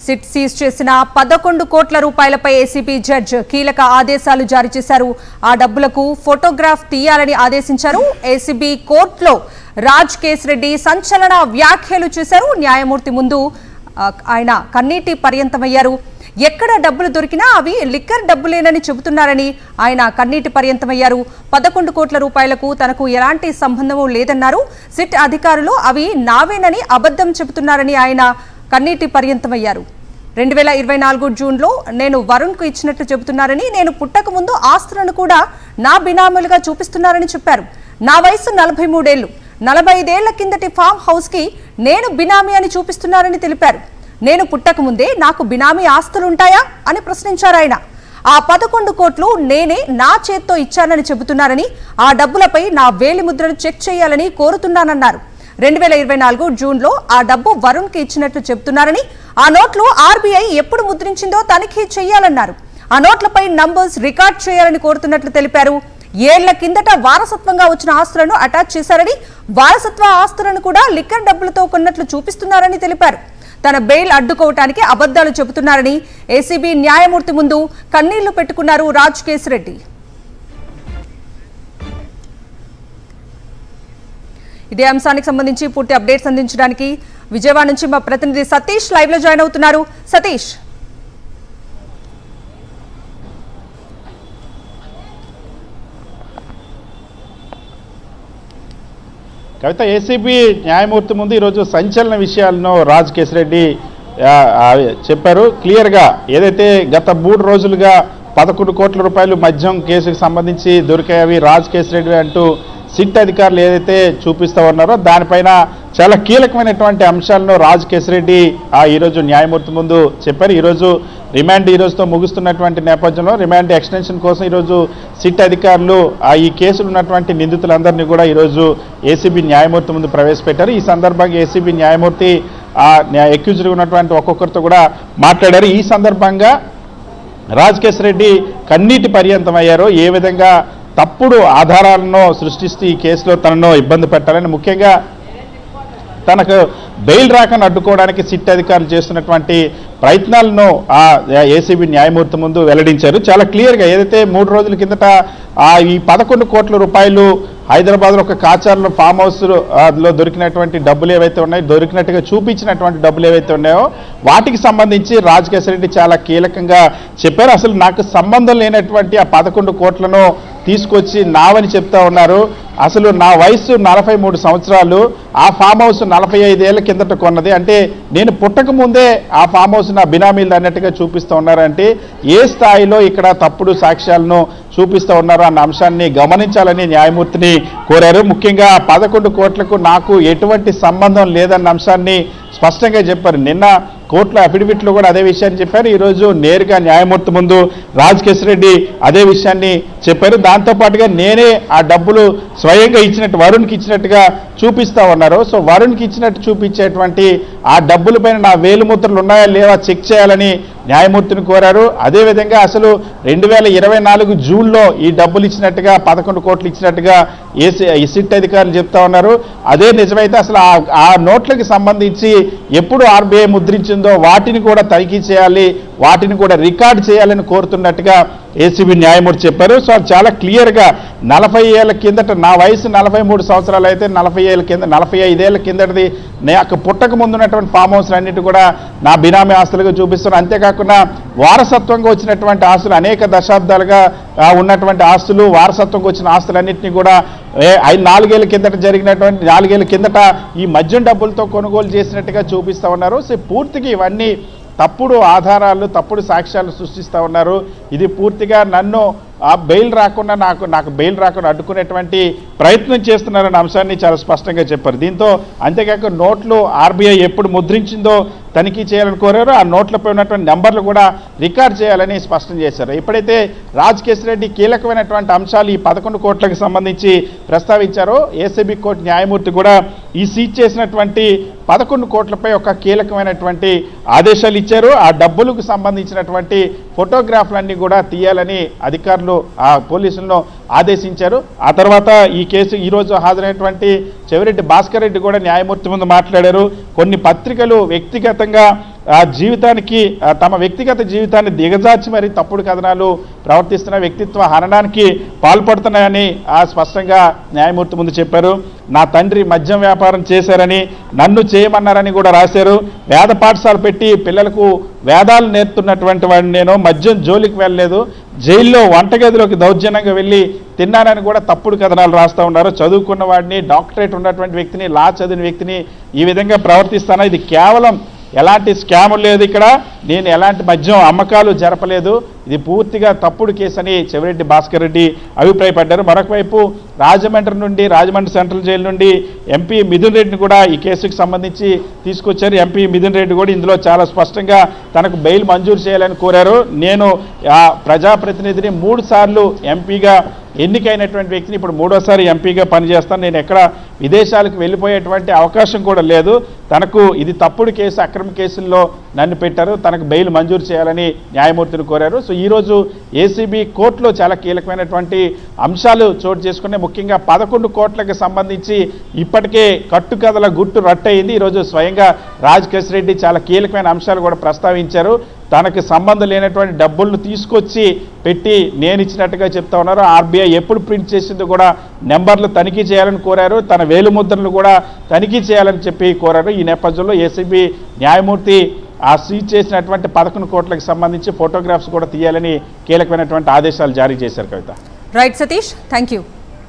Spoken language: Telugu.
సిట్ సీజ్ చేసిన 11 కోట్ల రూపాయలపై ఏసీబీ జడ్జ్ కీలక ఆదేశాలు జారీ చేశారు. ఆ డబ్బులకు ఫోటోగ్రాఫ్ తీయాలని ఆదేశించారు. ఏసీబీ కోర్టులో రాజ్ కేశిరెడ్డి సంచలన వ్యాఖ్యలు చేశారు. న్యాయమూర్తి ముందు ఆయన కన్నీటి పర్యంతమయ్యారు. ఎక్కడ డబ్బులు దొరికినా అవి లిక్కర్ డబ్బులేనని చెబుతున్నారని ఆయన కన్నీటి పర్యంతమయ్యారు. 11 కోట్ల రూపాయలకు తనకు ఎలాంటి సంబంధము లేదన్నారు. సిట్ అధికారులు అవి నావేనని అబద్ధం చెబుతున్నారని ఆయన కన్నీటి పర్యంతమయ్యారు. 2024 జూన్లో నేను వరుణ్కు ఇచ్చినట్లు చెబుతున్నారని, నేను పుట్టక ముందు ఆస్తులను కూడా నా బినామీలుగా చూపిస్తున్నారని చెప్పారు. నా వయసు 43 ఏళ్లు, 45 ఏళ్ల కిందటి ఫామ్ హౌస్కి నేను బినామీ అని చూపిస్తున్నారని తెలిపారు. నేను పుట్టక ముందే నాకు బినామీ ఆస్తులుంటాయా అని ప్రశ్నించారు ఆయన. ఆ 11 కోట్లు నేనే నా చేత్తో ఇచ్చానని చెబుతున్నారని, ఆ డబ్బులపై నా వేలిముద్రను చెక్ చేయాలని కోరుతున్నానన్నారు. 2024 జూన్లో ఆ డబ్బు వరుణ్కి ఇచ్చినట్లు చెబుతున్నారని, ఆ నోట్లు ఆర్బీఐ ఎప్పుడు ముద్రించిందో తనిఖీ చేయాలన్నారు. ఆ నోట్లపై నంబర్స్ రికార్డ్ చేయాలని కోరుతున్నట్లు తెలిపారు. ఏళ్ల కిందట వారసత్వంగా వచ్చిన ఆస్తులను అటాచ్ చేశారని, వారసత్వ ఆస్తులను కూడా లిక్కర్ డబ్బులతో కొన్నట్లు చూపిస్తున్నారని తెలిపారు. తన బెయిల్ అడ్డుకోవటానికి అబద్ధాలు చెబుతున్నారని ఏసీబీ న్యాయమూర్తి ముందు కన్నీళ్లు పెట్టుకున్నారు రాజ్ కేశిరెడ్డి. ఇదే అంశానికి సంబంధించి పూర్తి అప్డేట్స్ అందించడానికి విజయవాడ నుంచి మా ప్రతినిధి సతీష్ లైవ్ లో జాయిన్ అవుతున్నారు. సతీష్, కవిత, ఏసీబీ న్యాయమూర్తి ముందు ఈరోజు సంచలన విషయాలను రాజ్ కేశిరెడ్డి చెప్పారు. క్లియర్గా ఏదైతే గత 3 రోజులుగా 11 కోట్ల రూపాయలు మద్యం కేసుకు సంబంధించి దొరికాయవి రాజ్ కేశిరెడ్డి అంటూ సిట్ అధికారులు ఏదైతే చూపిస్తూ ఉన్నారో దానిపైన చాలా కీలకమైనటువంటి అంశాలను రాజ్ కేశిరెడ్డి ఈరోజు న్యాయమూర్తి ముందు చెప్పారు. ఈరోజు రిమాండ్ ఈరోజుతో ముగుస్తున్నటువంటి నేపథ్యంలో రిమాండ్ ఎక్స్టెన్షన్ కోసం ఈరోజు సిట్ అధికారులు ఈ కేసులు ఉన్నటువంటి నిందితులందరినీ కూడా ఈరోజు ఏసీబీ న్యాయమూర్తి ముందు ప్రవేశపెట్టారు. ఈ సందర్భంగా ఏసీబీ న్యాయమూర్తి అక్యూజ్డ్ ఉన్నటువంటి ఒక్కొక్కరితో కూడా మాట్లాడారు. ఈ సందర్భంగా రాజ్ కేశిరెడ్డి కన్నీటి పర్యంతమయ్యారు. ఏ విధంగా తప్పుడు ఆధారాలను సృష్టిస్తూ ఈ కేసులో తనను ఇబ్బంది పెట్టాలని, ముఖ్యంగా తనకు బెయిల్ రాకను అడ్డుకోవడానికి సిట్ అధికారులు చేస్తున్నటువంటి ప్రయత్నాలను ఏసీబీ న్యాయమూర్తి ముందు వెల్లడించారు. చాలా క్లియర్గా ఏదైతే 3 రోజుల కిందట ఈ 11 కోట్ల రూపాయలు హైదరాబాద్లో ఒక కాచార్లో ఫామ్ హౌస్లో దొరికినటువంటి డబ్బులు ఏవైతే ఉన్నాయో, దొరికినట్టుగా చూపించినటువంటి డబ్బులు ఏవైతే ఉన్నాయో వాటికి సంబంధించి రాజ్ కేశిరెడ్డి చాలా కీలకంగా చెప్పారు. అసలు నాకు సంబంధం లేనటువంటి ఆ 11 కోట్లను తీసుకొచ్చి నావని చెప్తా ఉన్నారు. అసలు నా వయసు 43 సంవత్సరాలు, ఆ ఫామ్ హౌస్ 45 ఏళ్ల కిందట కొన్నది. అంటే నేను పుట్టక ముందే ఆ ఫామ్ హౌస్ నా బినామీలు అన్నట్టుగా చూపిస్తూ ఉన్నారంటే ఏ స్థాయిలో ఇక్కడ తప్పుడు సాక్ష్యాలను చూపిస్తూ ఉన్నారు అన్న అంశాన్ని గమనించాలని న్యాయమూర్తిని కోరారు. ముఖ్యంగా 11 కోట్లకు నాకు ఎటువంటి సంబంధం లేదన్న అంశాన్ని స్పష్టంగా చెప్పారు. నిన్న కోర్టులో అఫిడవిట్లో కూడా అదే విషయాన్ని చెప్పారు. ఈరోజు నేరుగా న్యాయమూర్తి ముందు రాజ్ కేశిరెడ్డి అదే విషయాన్ని చెప్పారు. దాంతోపాటుగా నేనే ఆ డబ్బులు స్వయంగా ఇచ్చినట్టు వరుణ్కి ఇచ్చినట్టుగా చూపిస్తా ఉన్నారు. సో వరుణ్కి ఇచ్చినట్టు చూపించేటువంటి ఆ డబ్బులపైన నా వేలుముద్రలు ఉన్నాయా లేవా చెక్ చేయాలని న్యాయమూర్తిని కోరారు. అదేవిధంగా అసలు 2024 జూన్లో ఈ డబ్బులు ఇచ్చినట్టుగా 11 కోట్లు ఇచ్చినట్టుగా సిట్ అధికారులు చెప్తా ఉన్నారు. అదే నిజమైతే అసలు ఆ నోట్లకు సంబంధించి ఎప్పుడు ఆర్బీఐ ముద్రించిందో వాటిని కూడా తనిఖీ చేయాలి, వాటిని కూడా రికార్డు చేయాలని కోరుతున్నట్టుగా ఏసీబీ న్యాయమూర్తి చెప్పారు. సో చాలా క్లియర్గా 40 ఏళ్ల కిందట, నా వయసు 43 సంవత్సరాలు అయితే 45 ఏళ్ల కిందటిది నాకు పుట్టక ముందున్నటువంటి ఫామ్ హౌస్లు అన్నిటి కూడా నా బినామీ ఆస్తులుగా చూపిస్తున్నారు. అంతేకాకుండా వారసత్వంగా వచ్చినటువంటి ఆస్తులు, అనేక దశాబ్దాలుగా ఉన్నటువంటి ఆస్తులు, వారసత్వంగా వచ్చిన ఆస్తులన్నింటినీ కూడా 4 ఏళ్ల కిందట జరిగినటువంటి 4 ఏళ్ల కిందట ఈ మద్యం డబ్బులతో కొనుగోలు చేసినట్టుగా చూపిస్తూ ఉన్నారు. సో పూర్తిగా ఇవన్నీ తప్పుడు ఆధారాలు, తప్పుడు సాక్ష్యాలు సృష్టిస్తూ ఉన్నారు. ఇది పూర్తిగా నన్ను బెయిల్ రాకుండా నాకు బెయిల్ రాకుండా అడ్డుకునేటువంటి ప్రయత్నం చేస్తున్నారన్న అంశాన్ని చాలా స్పష్టంగా చెప్పారు. దీంతో అంతేకాక నోట్లు ఆర్బీఐ ఎప్పుడు ముద్రించిందో తనిఖీ చేయాలని కోరారు. ఆ నోట్లపై ఉన్నటువంటి నెంబర్లు కూడా రికార్డ్ చేయాలని స్పష్టం చేశారు. ఎప్పుడైతే రాజ్ కేశిరెడ్డి కీలకమైనటువంటి అంశాలు ఈ 11 కోట్లకు సంబంధించి ప్రస్తావించారో ఏసీబీ కోర్టు న్యాయమూర్తి కూడా ఈ సీజ్ చేసినటువంటి 11 కోట్లపై ఒక కీలకమైనటువంటి ఆదేశాలు ఇచ్చారు. ఆ డబ్బులకు సంబంధించినటువంటి ఫోటోగ్రాఫ్లన్నీ కూడా తీయాలని అధికారులు పోలీసులను ఆదేశించారు. ఆ తర్వాత ఈ కేసు ఈరోజు హాజరైనటువంటి చెవిరెడ్డి భాస్కర్ రెడ్డి కూడా న్యాయమూర్తి ముందు మాట్లాడారు. కొన్ని పత్రికలు వ్యక్తిగతంగా జీవితానికి తమ వ్యక్తిగత జీవితాన్ని దిగజార్చి మరి తప్పుడు కథనాలు ప్రవర్తిస్తున్న వ్యక్తిత్వ హననానికి పాల్పడుతున్నాయని స్పష్టంగా న్యాయమూర్తి ముందు చెప్పారు. నా తండ్రి మద్యం వ్యాపారం చేశారని, నన్ను చేయమన్నారని కూడా రాశారు. వేద పాఠశాల పెట్టి పిల్లలకు వేదాలు నేర్పుతున్నటువంటి వాడిని నేను, మద్యం జోలికి వెళ్ళలేదు, జైల్లో వంటగదిలోకి దౌర్జన్యంగా వెళ్ళి తిన్నానని కూడా తప్పుడు కథనాలు రాస్తూ ఉన్నారు. చదువుకున్న వాడిని, డాక్టరేట్ ఉన్నటువంటి వ్యక్తిని, లా చదివిన వ్యక్తిని ఈ విధంగా ప్రవర్తిస్తాను. ఇది కేవలం ఎలాంటి స్కాములు లేదు, ఇక్కడ నేను ఎలాంటి మద్యం అమ్మకాలు జరపలేదు, ఇది పూర్తిగా తప్పుడు కేసు అని చెవిరెడ్డి భాస్కర్ రెడ్డి అభిప్రాయపడ్డారు. మరొక వైపు రాజమండ్రి సెంట్రల్ జైలు నుండి ఎంపీ మిథున్ రెడ్డిని కూడా ఈ కేసుకు సంబంధించి తీసుకొచ్చారు. ఎంపీ మిథున్ రెడ్డి కూడా ఇందులో చాలా స్పష్టంగా తనకు బెయిల్ మంజూరు చేయాలని కోరారు. నేను ప్రజాప్రతినిధిని 3 సార్లు ఎంపీగా ఎన్నికైనటువంటి వ్యక్తిని ఇప్పుడు 3వసారి ఎంపీగా పనిచేస్తాను, నేను ఎక్కడ విదేశాలకు వెళ్ళిపోయేటువంటి అవకాశం కూడా లేదు, తనకు ఇది తప్పుడు కేసు, అక్రమ కేసుల్లో నన్ను పెట్టారు, తనకు బెయిల్ మంజూరు చేయాలని న్యాయమూర్తిని కోరారు. సో ఈరోజు ఏసీబీ కోర్టులో చాలా కీలకమైనటువంటి అంశాలు చోటు చేసుకున్నాయి. ముఖ్యంగా 11 కోట్లకు సంబంధించి ఇప్పటికే కట్టుకథల గుట్టు రట్టయింది. ఈరోజు స్వయంగా రాజ్ కేశ్ రెడ్డి చాలా కీలకమైన అంశాలు కూడా ప్రస్తావించారు. తనకు సంబంధం లేనటువంటి డబ్బులను తీసుకొచ్చి పెట్టి నేను ఇచ్చినట్టుగా చెప్తా ఉన్నారు. ఆర్బీఐ ఎప్పుడు ప్రింట్ చేసిందో కూడా నెంబర్లు తనిఖీ చేయాలని కోరారు, తన వేలుముద్రలు కూడా తనిఖీ చేయాలని చెప్పి కోరారు. ఈ నేపథ్యంలో ఏసీబీ న్యాయమూర్తి సీజ్ చేసినటువంటి 11 కోట్లకు సంబంధించి ఫోటోగ్రాఫ్స్ కూడా తీయాలని కీలకమైనటువంటి ఆదేశాలు జారీ చేశారు. Kavitha. Right Satish, thank you.